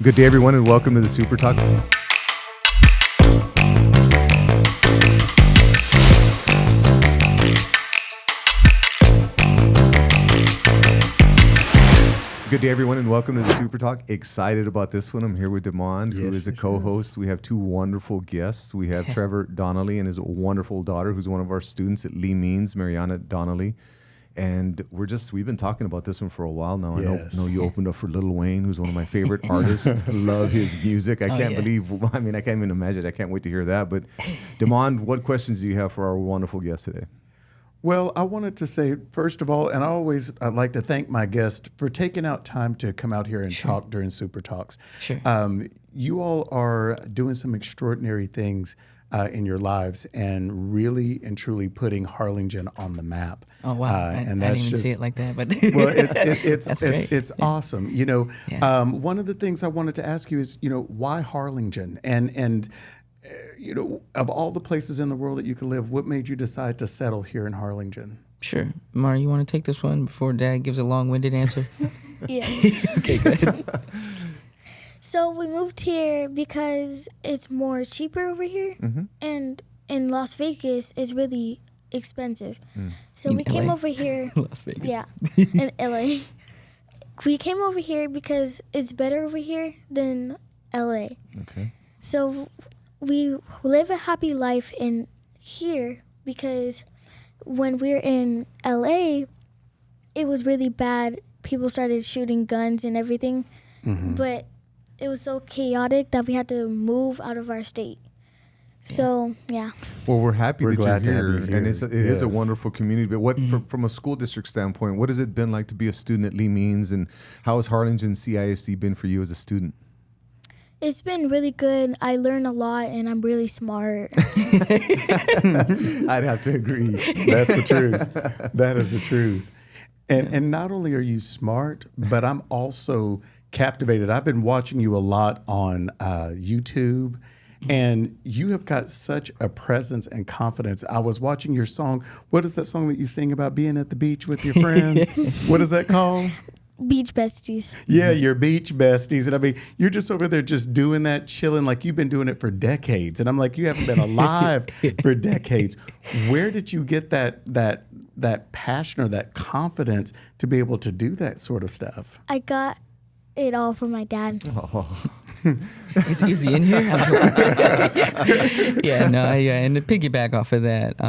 Good day, everyone, and welcome to the Super Talk. Good day, everyone, and welcome to the Super Talk. Excited about this one. I'm here with Demond, who is a co-host. We have two wonderful guests. We have Trevor Donnelly and his wonderful daughter, who's one of our students at Lee Means, Mariana Donnelly. And we've been talking about this one for a while now. Yes. I know you opened up for Lil Wayne, who's one of my favorite artists. I love his music. I can't even imagine. I can't wait to hear that. But Demond, what questions do you have for our wonderful guest today? Well, I wanted to say, first of all, and I'd like to thank my guest for taking out time to come out here and talk during Super Talks. Sure. You all are doing some extraordinary things in your lives and really and truly putting Harlingen on the map. Oh, wow. I didn't even see it like that. But well, it's Yeah. awesome. You know, Yeah. one of the things I wanted to ask you is, why Harlingen? And of all the places in the world that you could live, what made you decide to settle here in Harlingen? Sure. Mari, you want to take this one before Dad gives a long-winded answer? Yeah. Okay, go ahead. So we moved here because it's more cheaper over here, and in Las Vegas it's really expensive. So In we came LA? over here. Las Vegas. Yeah, in LA. We came over here because it's better over here than LA. Okay. So we live a happy life in here because when we were in LA, it was really bad. People started shooting guns and everything, but it was so chaotic that we had to move out of our state. So, yeah. Well, we're happy We're that glad you're to have here, you here. and it is a Yes. wonderful community. But what, from a school district standpoint, what has it been like to be a student at Lee Means, and how has Harlingen CISD been for you as a student? It's been really good. I learn a lot, and I'm really smart. I'd have to agree. That's the truth. That is the truth. And not only are you smart, but I'm also captivated. I've been watching you a lot on YouTube, and you have got such a presence and confidence. I was watching your song. What is that song that you sing about being at the beach with your friends? What is that called? Beach besties. Yeah, your beach besties. And I mean, you're just over there just doing that, chilling, like you've been doing it for decades. And I'm like, you haven't been alive for decades. Where did you get that passion or that confidence to be able to do that sort of stuff? I got it all from my dad. Is he in here? Yeah, no, and to piggyback off of that,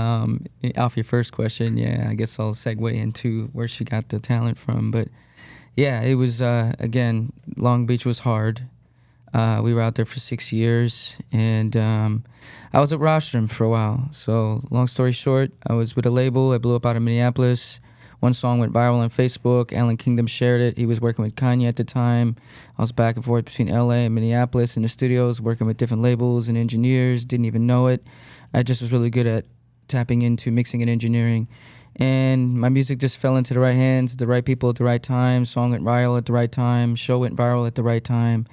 off your first question, I guess I'll segue into where she got the talent from. But yeah, it was, again, Long Beach was hard. We were out there for 6 years, and I was at Rostrum for a while. So long story short, I was with a label. I blew up out of Minneapolis. One song went viral on Facebook. Alan Kingdom shared it. He was working with Kanye at the time. I was back and forth between LA and Minneapolis in the studios, working with different labels and engineers. Didn't even know it. I just was really good at tapping into mixing and engineering. And my music just fell into the right hands, the right people at the right time. Song went viral at the right time. Show went viral at the right time.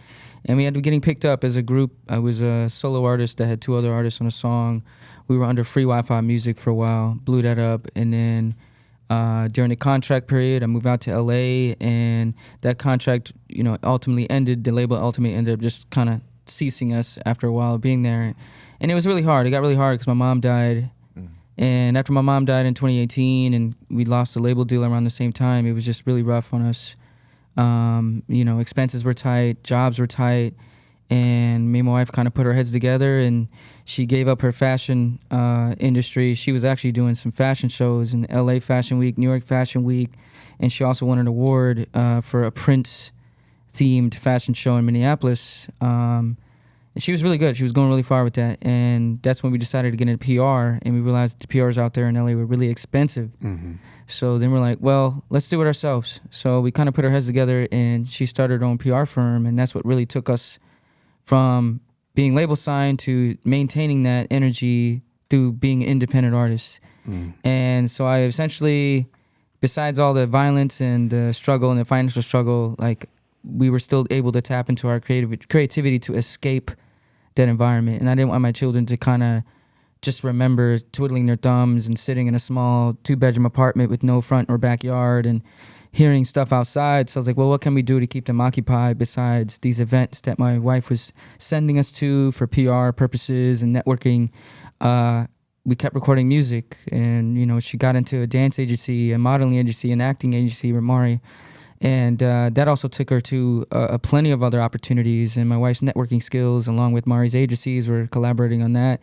And we ended up getting picked up as a group. I was a solo artist that had two other artists on a song. We were under free Wi-Fi music for a while, blew that up. And then during the contract period, I moved out to LA, and that contract, ultimately ended. The label ultimately ended up just kind of ceasing us after a while of being there. And it was really hard. It got really hard because my mom died. And after my mom died in 2018 and we lost the label deal around the same time, it was just really rough on us. Expenses were tight, jobs were tight, and me and my wife kind of put our heads together, and she gave up her fashion industry. She was actually doing some fashion shows in LA Fashion Week, New York Fashion Week, and she also won an award for a Prince-themed fashion show in Minneapolis. And she was really good. She was going really far with that. And that's when we decided to get into PR, and we realized the PRs out there in LA were really expensive. So then we're like, well, let's do it ourselves. So we kind of put our heads together, and she started her own PR firm, and that's what really took us from being label signed to maintaining that energy through being independent artists. And so I essentially, besides all the violence and the struggle and the financial struggle, like, we were still able to tap into our creativity to escape that environment. And I didn't want my children to kind of just remember twiddling their thumbs and sitting in a small 2-bedroom apartment with no front or backyard and hearing stuff outside. So I was like, well, what can we do to keep them occupied besides these events that my wife was sending us to for PR purposes and networking? We kept recording music, and she got into a dance agency, a modeling agency, an acting agency with Mari, and that also took her to plenty of other opportunities. And my wife's networking skills, along with Mari's agencies, were collaborating on that.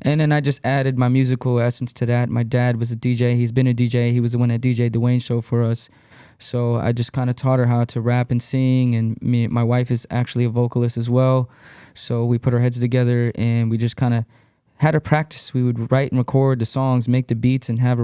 And then I just added my musical essence to that. My dad was a DJ. He's been a DJ. He was the one that DJ'd the Wayne Show for us. So I just kind of taught her how to rap and sing. And my wife is actually a vocalist as well. So we put our heads together and we just kind of had her practice. We would write and record the songs, make the beats, and have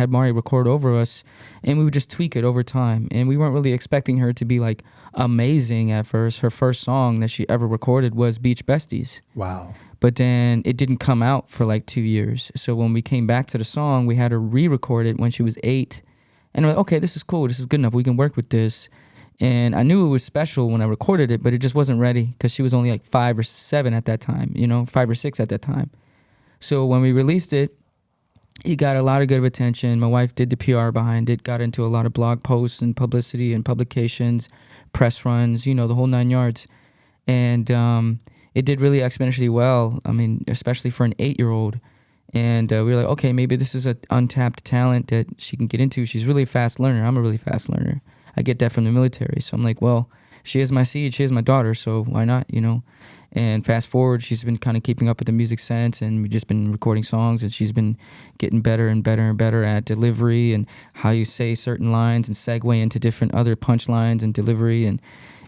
Mari record over us. And we would just tweak it over time. And we weren't really expecting her to be like amazing at first. Her first song that she ever recorded was Beach Besties. Wow. But then it didn't come out for like 2 years. So when we came back to the song, we had her re-record it when she was 8. And I'm like, okay, this is cool. This is good enough. We can work with this. And I knew it was special when I recorded it, but it just wasn't ready because she was only like 5 or 7 at that time, 5 or 6 at that time. So when we released it, it got a lot of good attention. My wife did the PR behind it, got into a lot of blog posts and publicity and publications, press runs, the whole 9 yards. And it did really exponentially well. I mean, especially for an 8-year-old. And we were like, okay, maybe this is an untapped talent that she can get into. She's really a fast learner. I'm a really fast learner. I get that from the military. So I'm like, well, she is my seed. She is my daughter. So why not, And fast forward, she's been kind of keeping up with the music sense, and we've just been recording songs, and she's been getting better and better and better at delivery and how you say certain lines and segue into different other punchlines and delivery. And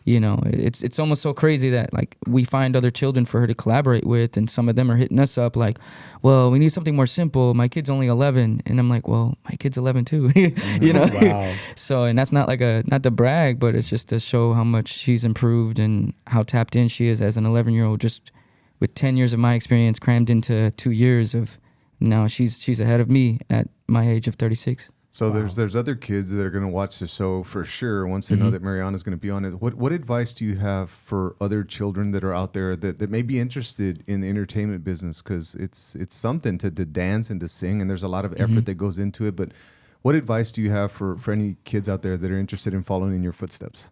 it's almost so crazy that like we find other children for her to collaborate with, and some of them are hitting us up like, well, we need something more simple. My kid's only 11. And I'm like, well, my kid's 11 too. Wow. So, and that's not not to brag, but it's just to show how much she's improved and how tapped in she is as an 11-year-old, just with 10 years of my experience crammed into 2 years of now. She's ahead of me at my age of 36. So there's other kids that are going to watch the show for sure once they know that Mariana's going to be on it. What advice do you have for other children that are out there that may be interested in the entertainment business? Because it's something to dance and to sing, and there's a lot of effort that goes into it. But what advice do you have for any kids out there that are interested in following in your footsteps?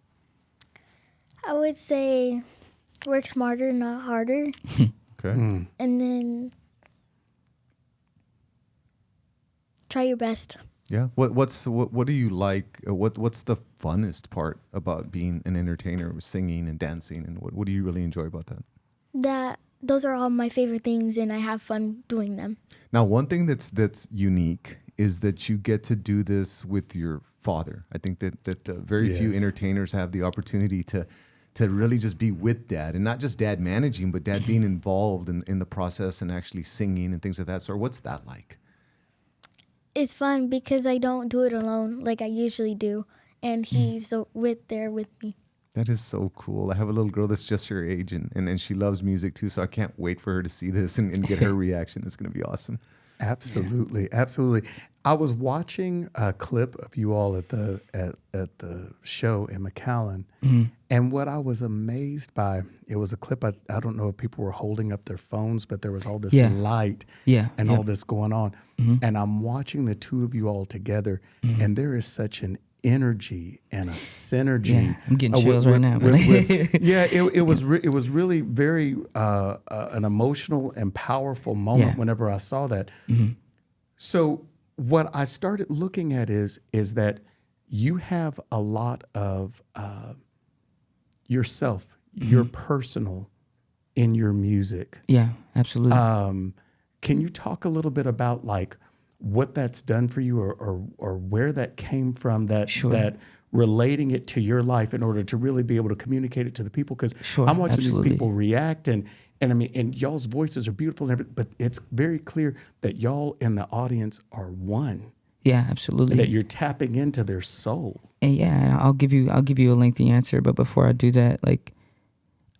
I would say work smarter, not harder. Okay. And then try your best. Yeah. What do you like? What's the funnest part about being an entertainer, singing and dancing, and what do you really enjoy about that? Those are all my favorite things, and I have fun doing them. Now, one thing that's unique is that you get to do this with your father. I think that very few entertainers have the opportunity to really just be with dad, and not just dad managing, but dad being involved in the process and actually singing and things like that. So what's that like? It's fun because I don't do it alone like I usually do, and he's there with me. That is so cool. I have a little girl that's just your age, and she loves music too, so I can't wait for her to see this and get her reaction. It's going to be awesome. Absolutely, absolutely. I was watching a clip of you all at the show in McAllen, and what I was amazed by, it was a clip. I don't know if people were holding up their phones, but there was all this light and all this going on, and I'm watching the two of you all together, and there is such an energy and a synergy. Yeah, I'm getting chills right now. It was really very an emotional and powerful moment whenever I saw that. So what I started looking at is that you have a lot of yourself, your personal, in your music. Yeah, absolutely. Can you talk a little bit about like what that's done for you, or where that came from, that relating it to your life in order to really be able to communicate it to the people? Because I'm watching these people react, and I mean, and y'all's voices are beautiful and everything, but it's very clear that y'all in the audience are one. Yeah, absolutely. And that you're tapping into their soul. And I'll give you a lengthy answer, but before I do that, like,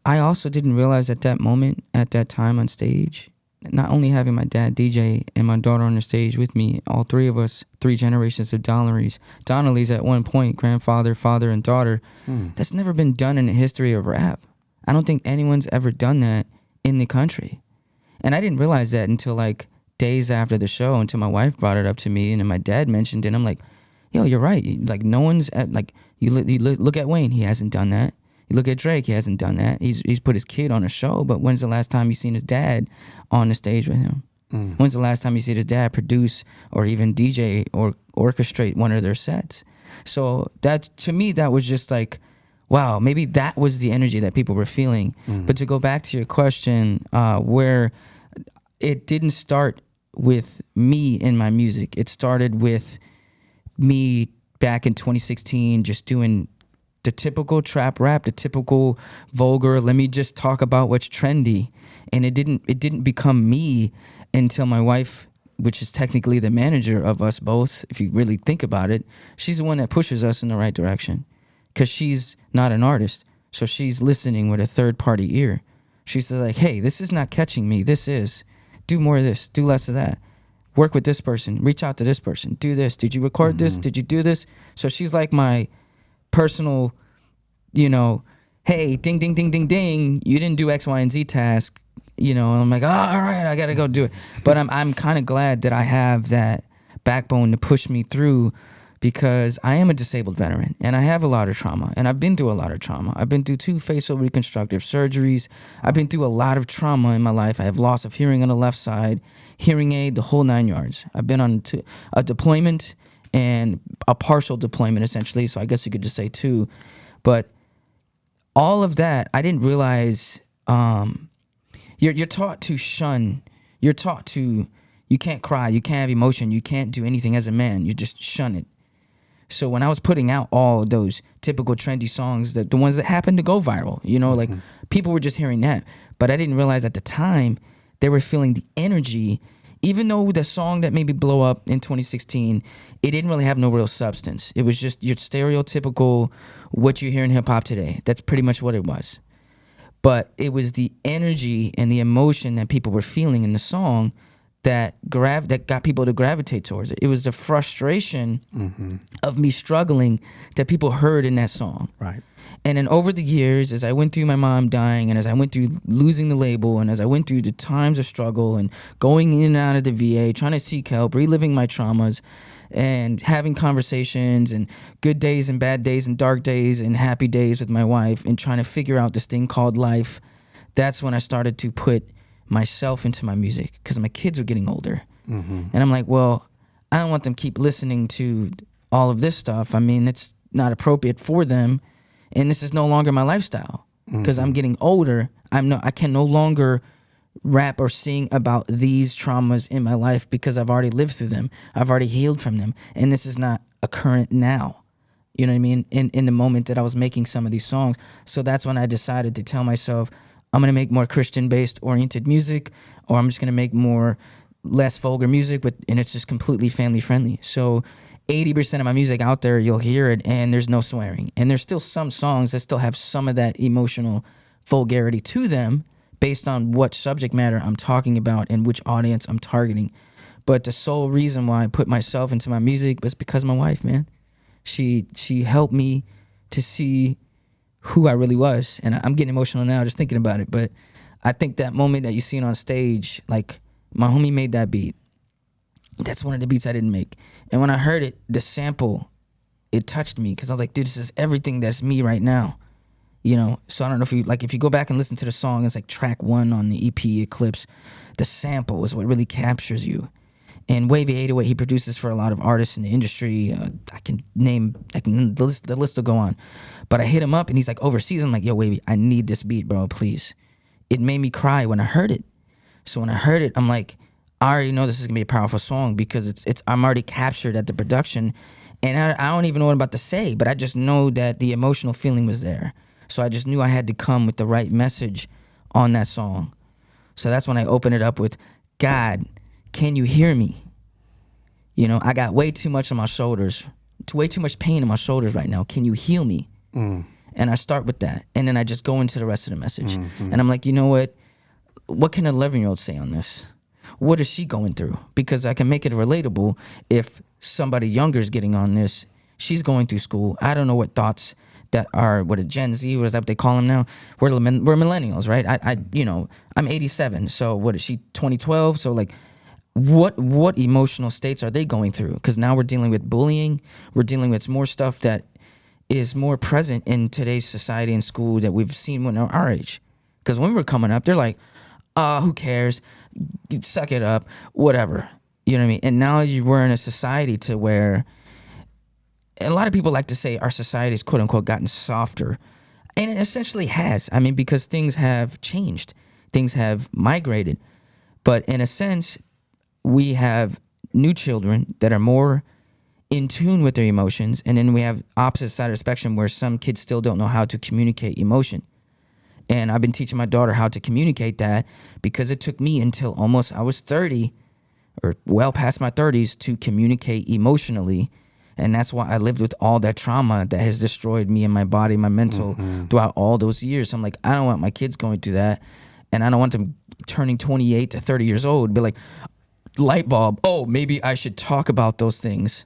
I also didn't realize at that moment, at that time on stage, not only having my dad DJ and my daughter on the stage with me, all three of us, 3 generations of Donnellys at one point, grandfather, father, and daughter, that's never been done in the history of rap. I don't think anyone's ever done that in the country. And I didn't realize that until like days after the show, until my wife brought it up to me, and then my dad mentioned it. I'm like, yo, you're right. Like no one's like you look at Wayne, he hasn't done that. You look at Drake, he hasn't done that. He's put his kid on a show, but when's the last time you seen his dad on the stage with him? When's the last time you see his dad produce or even DJ or orchestrate one of their sets? So that, to me, that was just like, wow, maybe that was the energy that people were feeling. But to go back to your question, where it didn't start with me in my music. It started with me back in 2016 just doing the typical trap rap, the typical vulgar, let me just talk about what's trendy. And it didn't become me until my wife, which is technically the manager of us both, if you really think about it, she's the one that pushes us in the right direction. Because she's not an artist. So she's listening with a third-party ear. She's like, hey, this is not catching me. This is. Do more of this. Do less of that. Work with this person. Reach out to this person. Do this. Did you record this? Did you do this? So she's like my personal, hey, ding, ding, ding, ding, ding. You didn't do X, Y, and Z task. And I'm like, oh, all right, I got to go do it. But I'm kind of glad that I have that backbone to push me through, because I am a disabled veteran and I have a lot of trauma, and I've been through a lot of trauma. I've been through 2 facial reconstructive surgeries. I've been through a lot of trauma in my life. I have loss of hearing on the left side, hearing aid, the whole 9 yards. I've been on a deployment and a partial deployment, essentially. So I guess you could just say 2. But all of that, I didn't realize. You're taught to shun. You're taught to, you can't cry, you can't have emotion, you can't do anything as a man. You just shun it. So when I was putting out all those typical trendy songs, the ones that happened to go viral, like people were just hearing that. But I didn't realize at the time they were feeling the energy, even though the song that made me blow up in 2016, it didn't really have no real substance. It was just your stereotypical what you hear in hip hop today. That's pretty much what it was. But it was the energy and the emotion that people were feeling in the song that got people to gravitate towards it. It was the frustration of me struggling that people heard in that song. Right. And then over the years, as I went through my mom dying, and as I went through losing the label, and as I went through the times of struggle and going in and out of the VA, trying to seek help, reliving my traumas, and having conversations and good days and bad days and dark days and happy days with my wife, and trying to figure out this thing called life, that's when I started to put myself into my music, because my kids were getting older. And I'm like, well, I don't want them keep listening to all of this stuff. I mean, it's not appropriate for them, and this is no longer my lifestyle, because I'm getting older. I can no longer rap or sing about these traumas in my life, because I've already lived through them. I've already healed from them, and this is not a current now. You know what I mean? In the moment that I was making some of these songs. So that's when I decided to tell myself, I'm going to make more Christian-based oriented music, or I'm just going to make less vulgar music, and it's just completely family-friendly. So 80% of my music out there, you'll hear it, and there's no swearing. And there's still some songs that still have some of that emotional vulgarity to them, based on what subject matter I'm talking about and which audience I'm targeting. But the sole reason why I put myself into my music was because of my wife, man. She helped me to see who I really was. And I'm getting emotional now just thinking about it. But I think that moment that you seen on stage, like my homie made that beat. That's one of the beats I didn't make. And when I heard it, the sample, it touched me, because I was like, dude, this is everything that's me right now. So I don't know if you go back and listen to the song, it's like track 1 on the EP Eclipse. The sample is what really captures you. And Wavy 808, he produces for a lot of artists in the industry. The list will go on. But I hit him up, and he's like overseas. I'm like, yo, Wavy, I need this beat, bro, please. It made me cry when I heard it. So when I heard it, I'm like, I already know this is gonna be a powerful song, because I'm already captured at the production, and I don't even know what I'm about to say, but I just know that the emotional feeling was there. So I just knew I had to come with the right message on that song. So that's when I opened it up with, God, can you hear me? I got way too much on my shoulders, way too much pain in my shoulders right now. Can you heal me? And I start with that. And then I just go into the rest of the message. And I'm like, you know what? What can an 11-year-old say on this? What is she going through? Because I can make it relatable if somebody younger is getting on this. She's going through school. I don't know what thoughts that are, what is Gen Z, what is that they call them now? We're millennials, right? I'm 87, so what is she, 2012? So like, what emotional states are they going through? Because now we're dealing with bullying. We're dealing with more stuff that is more present in today's society and school that we've seen when they're our age. Because when we were coming up, they're like, who cares? Suck it up, whatever. You know what I mean? And now we're in a society to where a lot of people like to say our society's quote unquote gotten softer. And it essentially has. I mean, because things have changed. Things have migrated. But in a sense, we have new children that are more in tune with their emotions, and then we have opposite side of the spectrum where some kids still don't know how to communicate emotion. And I've been teaching my daughter how to communicate that because it took me until almost I was 30 or well past my 30s to communicate emotionally. And that's why I lived with all that trauma that has destroyed me and my body, my mental throughout all those years. I'm like, I don't want my kids going through that. And I don't want them turning 28 to 30 years old, be like, light bulb, oh, maybe I should talk about those things,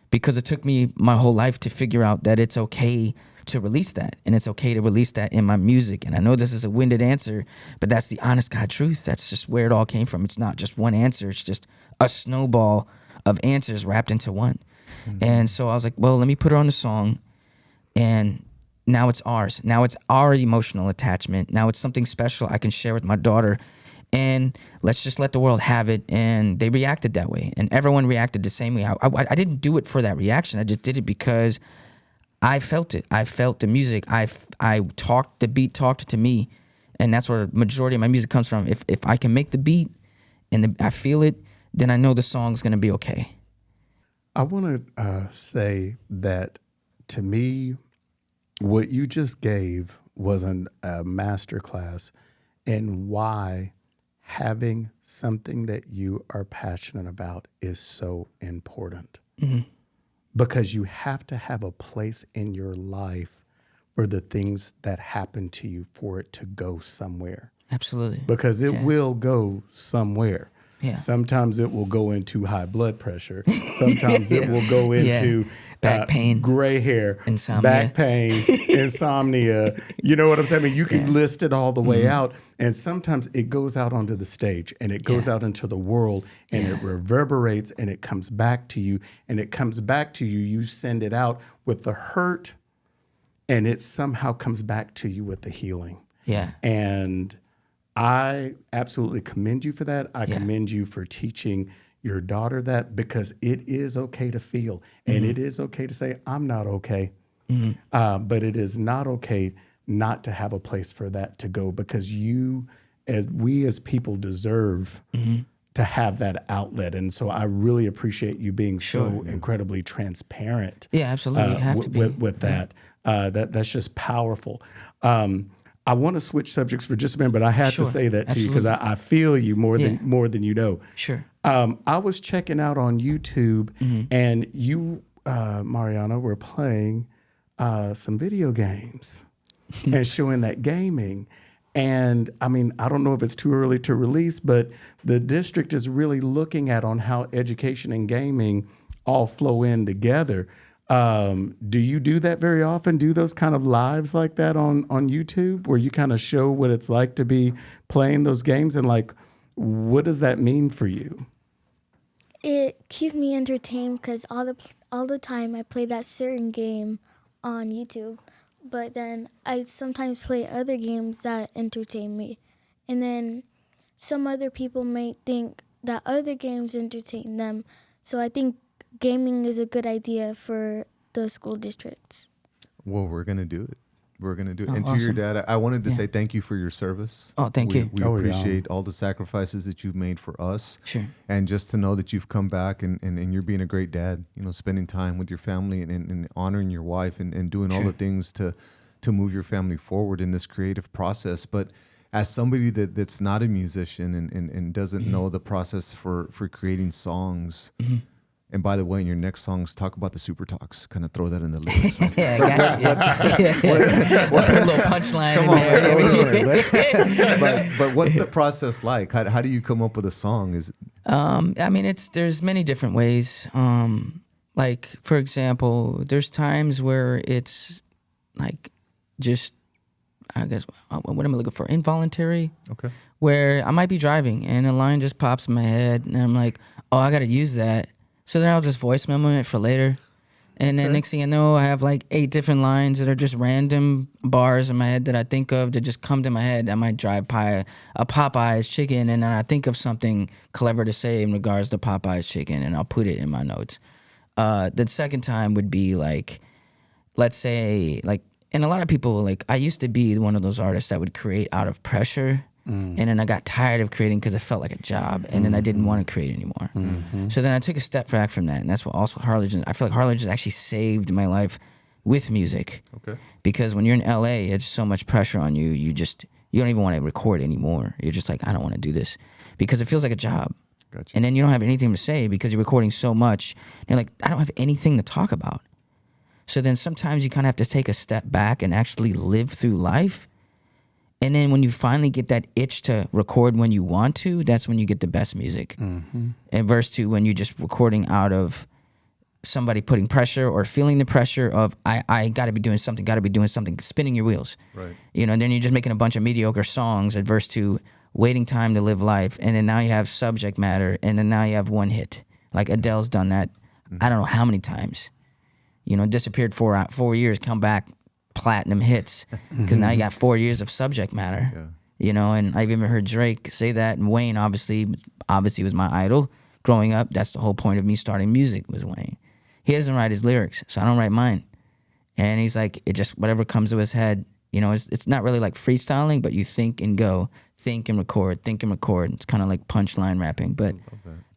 because it took me my whole life to figure out that it's okay to release that, and it's okay to release that in my music. And I know this is a winded answer, but that's the honest God truth. That's just where it all came from. It's not just one answer. It's just a snowball of answers wrapped into one. And so I was like, well, let me put her on the song, and now it's ours. Now it's our emotional attachment. Now it's something special I can share with my daughter. And let's just let the world have it. And they reacted that way. And everyone reacted the same way. I didn't do it for that reaction. I just did it because I felt it. I felt the music. The beat talked to me. And that's where the majority of my music comes from. If I can make the beat and I feel it, then I know the song's going to be okay. I want to say that to me, what you just gave was a masterclass in why having something that you are passionate about is so important. Because you have to have a place in your life for the things that happen to you for it to go somewhere. Absolutely. Because it will go somewhere. Yeah. Sometimes it will go into high blood pressure. Sometimes it will go into back pain, gray hair, insomnia. back pain, insomnia. You know what I'm saying? I mean, you can list it all the way out. And sometimes it goes out onto the stage and it goes out into the world and it reverberates and it comes back to you. And it comes back to you. You send it out with the hurt and it somehow comes back to you with the healing. Yeah. And I absolutely commend you for that. I commend you for teaching your daughter that, because it is okay to feel and it is okay to say, I'm not okay. But it is not okay not to have a place for that to go, because we as people deserve to have that outlet. And so I really appreciate you being so incredibly transparent. Yeah, absolutely. You have to be. With that. That's just powerful. I want to switch subjects for just a minute, but I have to say that to you because I feel you more than you know. Sure. I was checking out on YouTube, and you, Mariana, were playing some video games and showing that gaming. And I mean, I don't know if it's too early to release, but the district is really looking at on how education and gaming all flow in together. Do you do that very often? Do those kind of lives like that on YouTube where you kind of show what it's like to be playing those games, and like, what does that mean for you? It keeps me entertained because all the time I play that certain game on YouTube, but then I sometimes play other games that entertain me. And then some other people may think that other games entertain them. So I think gaming is a good idea for the school districts. Well, we're going to do it. We're going to do it. Oh, and to your dad, I wanted to say thank you for your service. Oh, thank you. We appreciate all the sacrifices that you've made for us. Sure. And just to know that you've come back and you're being a great dad, you know, spending time with your family and honoring your wife and doing all the things to move your family forward in this creative process. But as somebody that's not a musician and doesn't know the process for creating songs, and by the way, in your next songs, talk about the SuperTalks. Kind of throw that in the lyrics. Put a little punchline in there. But what's the process like? How do you come up with a song? Is I mean, there's many different ways. Like, for example, there's times where it's like just I guess, what am I looking for? Involuntary. Okay. Where I might be driving and a line just pops in my head and I'm like, oh, I got to use that. So then I'll just voice memo it for later. And then next thing I know, I have like 8 different lines that are just random bars in my head that I think of that just come to my head. I might drive by a Popeye's chicken and then I think of something clever to say in regards to Popeye's chicken and I'll put it in my notes. The second time would be like, let's say, like, and a lot of people, like, I used to be one of those artists that would create out of pressure. And then I got tired of creating because it felt like a job, and then I didn't want to create anymore. So then I took a step back from that, and that's what also Harlingen. I feel like Harlingen actually saved my life with music. Okay. Because when you're in LA, it's so much pressure on you. You don't even want to record anymore. You're just like, I don't want to do this because it feels like a job. Gotcha. And then you don't have anything to say because you're recording so much. And you're like, I don't have anything to talk about. So then sometimes you kind of have to take a step back and actually live through life. And then when you finally get that itch to record when you want to, that's when you get the best music. And verse 2, when you're just recording out of somebody putting pressure or feeling the pressure of, I got to be doing something, spinning your wheels. Right. You know, and then you're just making a bunch of mediocre songs at verse 2, waiting time to live life. And then now you have subject matter. And then now you have one hit. Like Adele's done that, I don't know how many times. You know, disappeared 4 years, come back, platinum hits, because now you got 4 years of subject matter. Yeah. You know, and I've even heard Drake say that, and Wayne obviously was my idol growing up. That's the whole point of me starting music was Wayne. He doesn't write his lyrics, so I don't write mine. And he's like, it just whatever comes to his head. You know, it's not really like freestyling, but you think and go, think and record. It's kind of like punchline rapping. But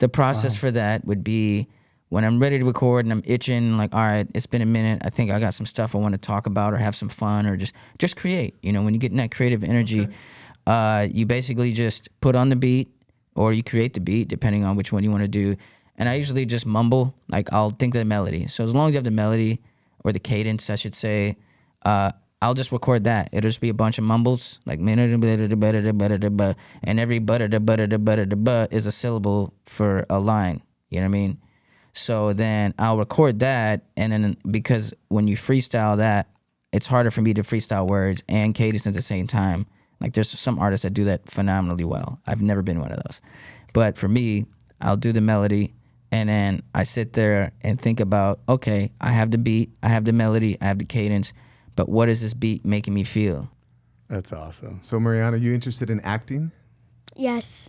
the process for that would be, when I'm ready to record and I'm itching, like, all right, it's been a minute. I think I got some stuff I want to talk about or have some fun or just create. You know, when you get in that creative energy, you basically just put on the beat or you create the beat, depending on which one you want to do. And I usually just mumble, like I'll think of the melody. So as long as you have the melody or the cadence, I should say, I'll just record that. It'll just be a bunch of mumbles, like, and every is a syllable for a line. You know what I mean? So then I'll record that, and then because when you freestyle that, it's harder for me to freestyle words and cadence at the same time. Like there's some artists that do that phenomenally well. I've never been one of those. But for me, I'll do the melody, and then I sit there and think about, okay, I have the beat, I have the melody, I have the cadence, but what is this beat making me feel? That's awesome. So Mariana, are you interested in acting? Yes.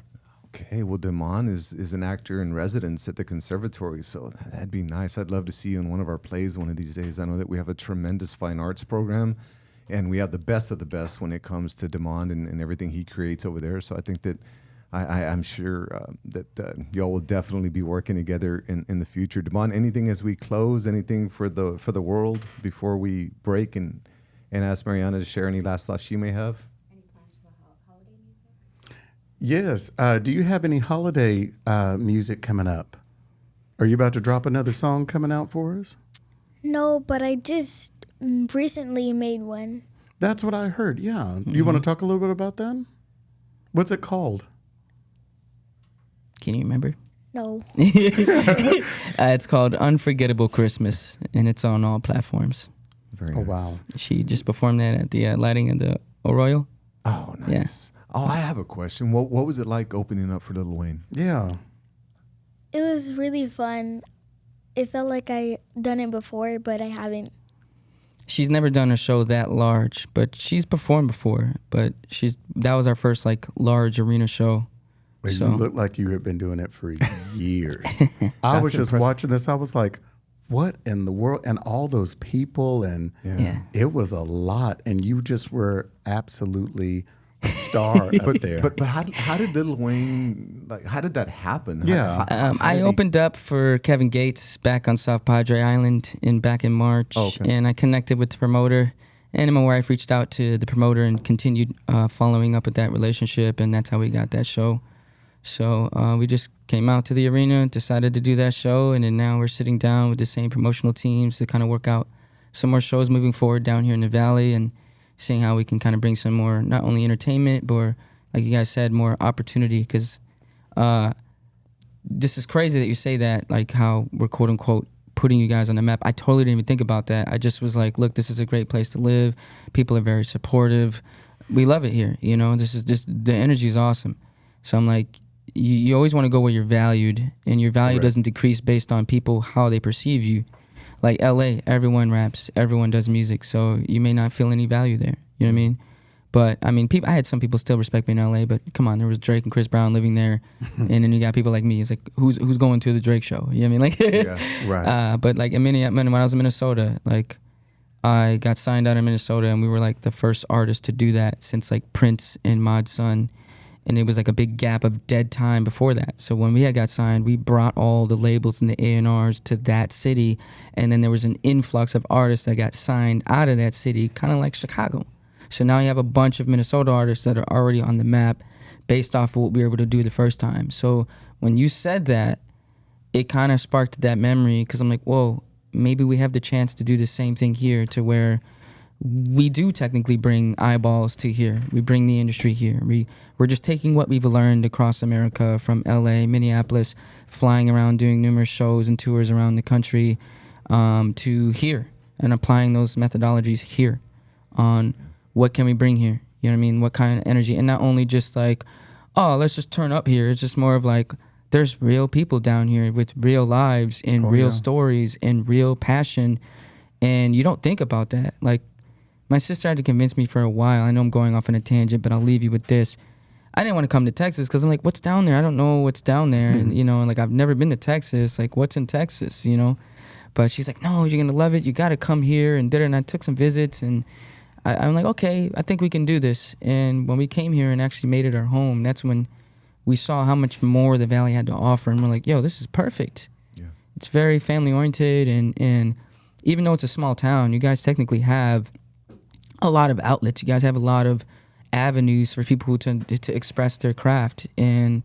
Okay, well, Damon is an actor in residence at the conservatory, so that'd be nice. I'd love to see you in one of our plays one of these days. I know that we have a tremendous fine arts program, and we have the best of the best when it comes to Damon and everything he creates over there. So I think that I'm sure that y'all will definitely be working together in the future. Damon, anything as we close, anything for the world before we break and ask Mariana to share any last thoughts she may have? Yes. Do you have any holiday music coming up? Are you about to drop another song coming out for us? No, but I just recently made one. That's what I heard, yeah. Do you want to talk a little bit about that? What's it called? Can you remember? No. It's called Unforgettable Christmas, and it's on all platforms. Very nice. Wow. She just performed that at the lighting of the Arroyo. Oh, nice. Yeah. Oh, I have a question. What was it like opening up for Lil Wayne? Yeah. It was really fun. It felt like I done it before, but I haven't. She's never done a show that large, but she's performed before. But that was our first like large arena show. Well, So you look like you have been doing it for years. I was just impressive. watching this. I was like, what in the world? And all those people, and yeah. it was a lot. And you just were absolutely a star up there. But how did Lil Wayne, like, how did that happen? Yeah. I opened up for Kevin Gates back on South Padre Island back in March, and I connected with the promoter. And my wife reached out to the promoter and continued following up with that relationship, and that's how we got that show. So we just came out to the arena, decided to do that show, and then now we're sitting down with the same promotional teams to kind of work out some more shows moving forward down here in the Valley and seeing how we can kind of bring some more, not only entertainment, but like you guys said, more opportunity. Because this is crazy that you say that, like how we're quote unquote putting you guys on the map. I totally didn't even think about that. I just was like, look, this is a great place to live. People are very supportive. We love it here. You know, this is just, the energy is awesome. So I'm like, you always want to go where you're valued, and your value doesn't decrease based on people, how they perceive you. Like LA, everyone raps, everyone does music, so you may not feel any value there. You know what I mean? But I mean, I had some people still respect me in LA, but come on, there was Drake and Chris Brown living there, and then you got people like me. It's like, who's going to the Drake show? You know what I mean? Like, but like in Minneapolis, when I was in Minnesota, like I got signed out in Minnesota, and we were like the first artist to do that since like Prince and Mod Sun, and it was like a big gap of dead time before that. So when we had got signed, we brought all the labels and the A&Rs to that city, and then there was an influx of artists that got signed out of that city, kind of like Chicago. So now you have a bunch of Minnesota artists that are already on the map based off of what we were able to do the first time. So when you said that, it kind of sparked that memory, because I'm like, whoa, maybe we have the chance to do the same thing here, to where we do technically bring eyeballs to here. We bring the industry here. We're just taking what we've learned across America, from LA, Minneapolis, flying around doing numerous shows and tours around the country, to here, and applying those methodologies here on what can we bring here? You know what I mean? What kind of energy? And not only just like, oh, let's just turn up here. It's just more of like, there's real people down here with real lives and real stories and real passion. And you don't think about that. Like, my sister had to convince me for a while. I know I'm going off on a tangent, but I'll leave you with this. I didn't want to come to Texas because I'm like, what's down there? I don't know what's down there. And, you know, like, I've never been to Texas. Like, what's in Texas, you know? But she's like, no, you're going to love it. You got to come here. And I took some visits, and I'm like, okay, I think we can do this. And when we came here and actually made it our home, that's when we saw how much more the Valley had to offer. And we're like, yo, this is perfect. Yeah. It's very family-oriented. And even though it's a small town, you guys technically have a lot of outlets. You guys have a lot of avenues for people to express their craft. And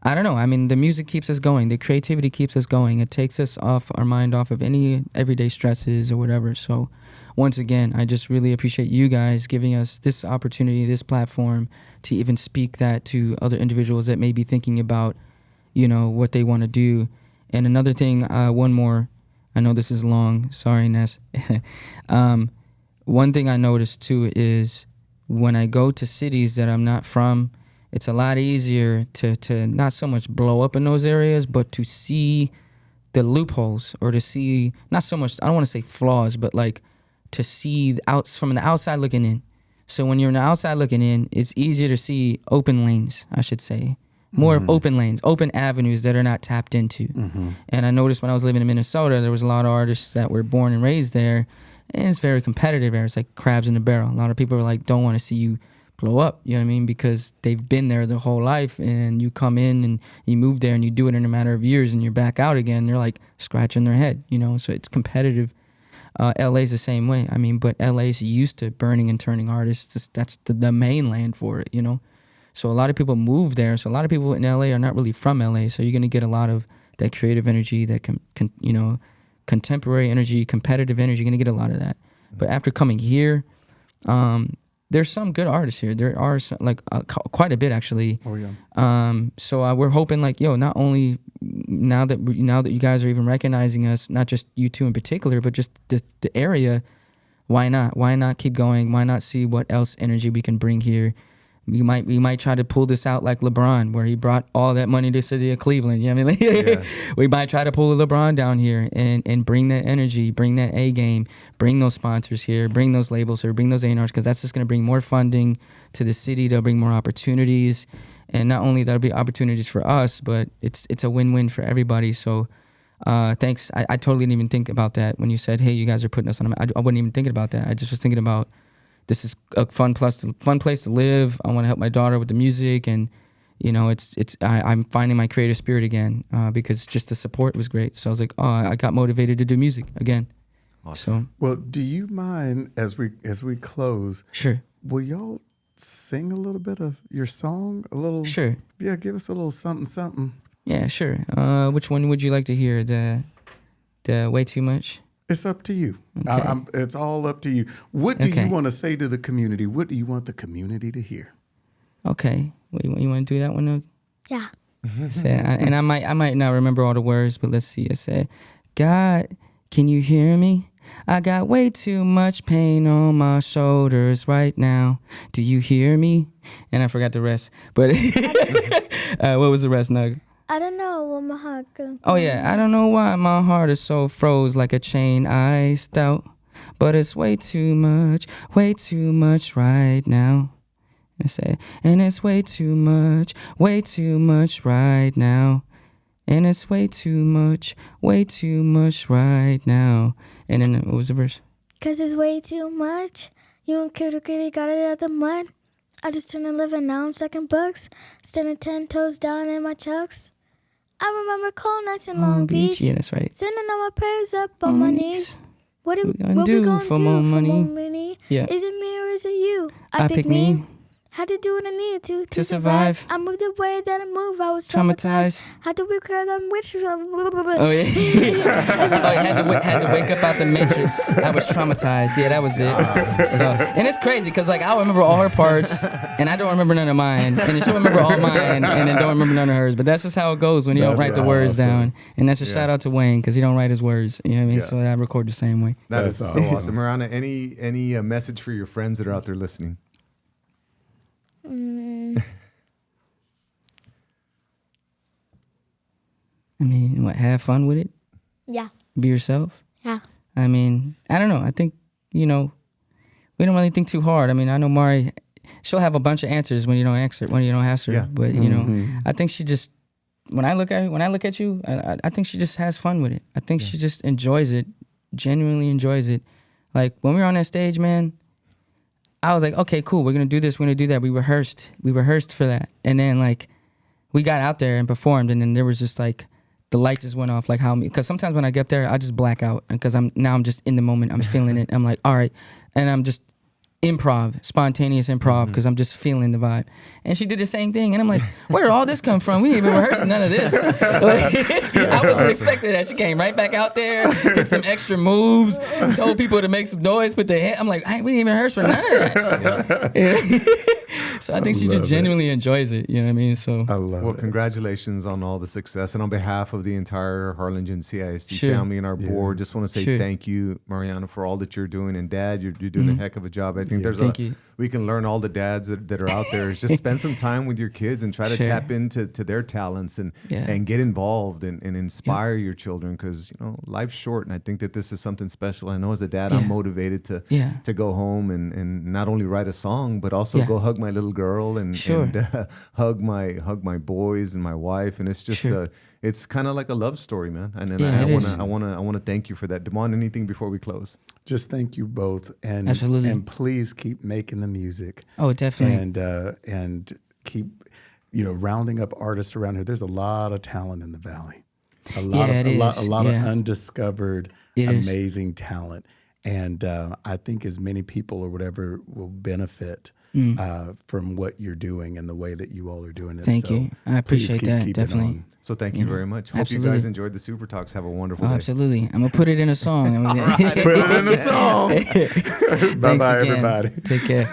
I don't know. I mean, the music keeps us going. The creativity keeps us going. It takes us off our mind, off of any everyday stresses or whatever. So once again, I just really appreciate you guys giving us this opportunity, this platform, to even speak that to other individuals that may be thinking about, you know, what they want to do. And another thing, one more, I know this is long, sorry, Ness. One thing I noticed too is when I go to cities that I'm not from, it's a lot easier to not so much blow up in those areas, but to see the loopholes, or to see, not so much, I don't want to say flaws, but like to see from the outside looking in. So when you're on the outside looking in, it's easier to see open lanes, I should say. More of open lanes, open avenues that are not tapped into. And I noticed when I was living in Minnesota, there was a lot of artists that were born and raised there, and it's very competitive there. It's like crabs in the barrel. A lot of people are like, don't want to see you blow up, you know what I mean? Because they've been there their whole life, and you come in and you move there and you do it in a matter of years, and you're back out again. They're like scratching their head, you know? So it's competitive. LA's the same way. I mean, but LA's used to burning and turning artists. That's the mainland for it, you know? So a lot of people move there. So a lot of people in LA are not really from LA. So you're going to get a lot of that creative energy, that you know, contemporary energy, competitive energy. You're going to get a lot of that. But after coming here, there's some good artists here. There are some, like quite a bit actually. Oh yeah. So we're hoping, like, yo, not only now that you guys are even recognizing us, not just you two in particular, but just the area. Why not? Why not keep going? Why not see what else energy we can bring here? We might try to pull this out like LeBron, where he brought all that money to the city of Cleveland. You know what I mean? Yeah. We might try to pull LeBron down here and bring that energy, bring that A game, bring those sponsors here, bring those labels here, bring those A&Rs, because that's just going to bring more funding to the city. They'll bring more opportunities. And not only that'll be opportunities for us, but it's a win-win for everybody. So thanks. I totally didn't even think about that when you said, hey, you guys are putting us on a map. I wasn't even thinking about that. I just was thinking about, this is a fun place to live. I want to help my daughter with the music, and you know, I'm finding my creative spirit again, because just the support was great. So I was like, oh, I got motivated to do music again. Awesome. So, well, do you mind as we close? Sure. Will y'all sing a little bit of your song? A little. Sure. Yeah, give us a little something. Yeah, sure. Which one would you like to hear? The Way Too Much? It's up to you. Okay. It's all up to you. What do you want to say to the community? What do you want the community to hear? Okay. You want to do that one? Yeah. And I might not remember all the words, but let's see. It said, God, can you hear me? I got way too much pain on my shoulders right now. Do you hear me? And I forgot the rest. But what was the rest, Nug? I don't know what my heart goes. Oh, yeah. I don't know why my heart is so froze like a chain iced out. But it's way too much right now. I say, and it's way too much right now. And it's way too much right now. And then what was the verse? 'Cause it's way too much. You and kitty got it out of the mud. I just turned 11, now I'm sucking bucks. Standing 10 toes down in my chucks. I remember cold nights in Long Beach. Yeah, that's right. Sending all my prayers up on my knees. What we gonna do for more money? Yeah. Is it me or is it you? I pick me. Had to do what I needed to survive. I moved the way that I moved. I was traumatized. Had to wake up the witch. Oh yeah. had to wake up out the matrix. I was traumatized. Yeah, that was it. So, and it's crazy because like I remember all her parts, and I don't remember none of mine, and then she'll remember all mine, and then don't remember none of hers. But that's just how it goes when you don't write the words down. And that's a shout out to Wayne because he don't write his words. You know what I mean? So I record the same way. That is so awesome. Mariana, any message for your friends that are out there listening? I mean, what? Have fun with it. Yeah. Be yourself. Yeah. I mean, I don't know. I think we don't really think too hard. I mean, I know Mari, she'll have a bunch of answers when you don't ask her. Yeah. But I think she just when I look at you, I think she just has fun with it. I think she just enjoys it, genuinely enjoys it. Like when we were on that stage, man, I was like, okay, cool, we're gonna do this, we're gonna do that. We rehearsed for that, and then like we got out there and performed, and then there was just like the light just went off, like how because sometimes when I get up there, I just black out, because I'm just in the moment, I'm feeling it. I'm like, all right, and I'm just spontaneous improv, because I'm just feeling the vibe. And she did the same thing, and I'm like, where did all this come from? We didn't even rehearse none of this. Like, I wasn't expecting that. She came right back out there, did some extra moves, told people to make some noise, put their hand. I'm like, we didn't even rehearse for none of that. So I think she just genuinely enjoys it. You know what I mean? So I love it. Well, congratulations on all the success, and on behalf of the entire Harlingen CISD family and our board, just want to say thank you, Mariana, for all that you're doing. And Dad, you're doing a heck of a job. I think we can learn, all the dads that are out there, is just spend some time with your kids and try to tap into their talents and get involved and inspire your children, because life's short, and I think that this is something special. I know as a dad, I'm motivated to go home and not only write a song, but also go hug my little girl and hug my boys and my wife, and it's just it's kind of like a love story, man. And then I want to thank you for that. Damon, anything before we close? Just thank you both, and absolutely, and please keep making the music. Oh, definitely, and keep rounding up artists around here. There's a lot of talent in the Valley, a lot of undiscovered, amazing talent, and I think as many people or whatever will benefit from what you're doing and the way that you all are doing it. Thank you. I appreciate that. Definitely. So thank you very much. Hope you guys enjoyed the Super Talks. Have a wonderful day. Absolutely. I'm going to put it in a song. All right, put it in a song. Bye-bye, everybody. Take care.